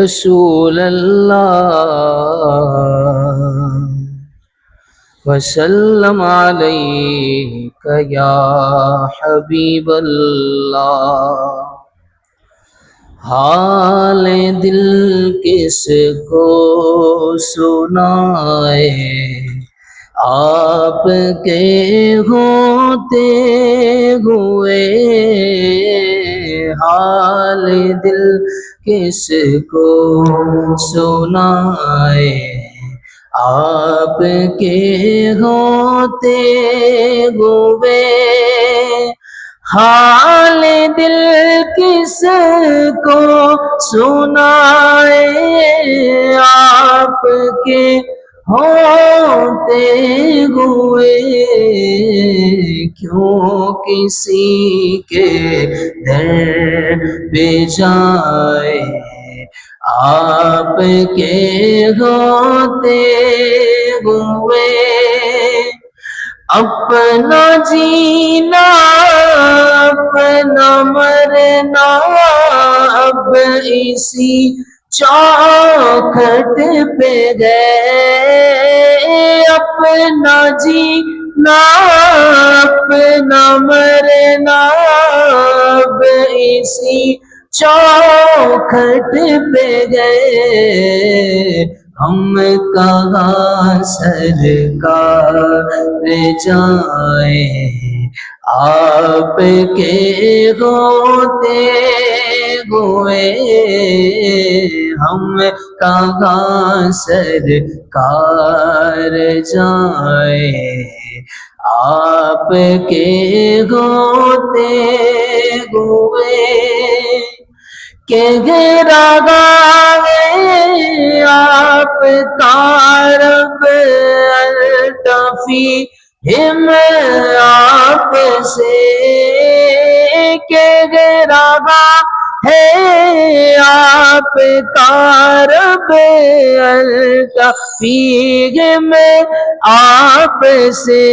رسول اللہ وسلم علیک یا حبیب اللہ۔ حال دل کس کو سنائے، آپ کے ہوتے ہوئے۔ حال دل کس کو سنائے، آپ کے ہوتے ہوئے۔ حال دل کس کو سنائے، آپ کے ہوتے ہوئے۔ کیوں کسی کے در پہ جائے، آپ کے ہوتے ہوئے۔ اپنا جینا اپنا مرنا اب اسی چوکھٹ پہ گئے۔ اپنا جینا اپنا مرنا اب اسی چوکھٹ پہ گئے۔ ہم کہاں سرکار جائیں، آپ کے ہوتے ہوئے۔ ہم کہاں سرکار جائیں، آپ کے ہوتے ہوئے۔ کہ رہا ہے آپ کا رب التفیہم آپ سے، کہ رہا ہے آپ کا رب التفیہم آپ سے۔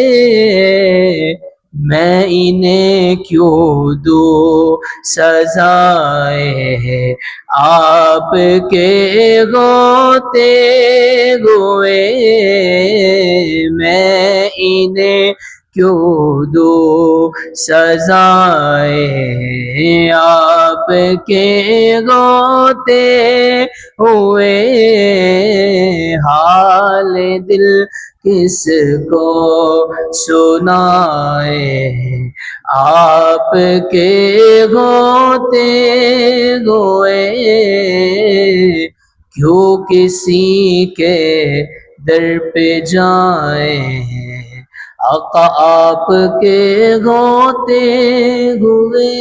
میں انہیں کیوں دوں سزائے، آپ کے ہوتے ہوئے۔ میں انہیں کیوں دوں سزائے، آپ کے ہوتے ہوئے۔ حال دل کس کو سنائے، آپ کے ہوتے ہوئے۔ کیوں کسی کے در پہ جائیں، آقا آپ کے ہوتے ہوئے۔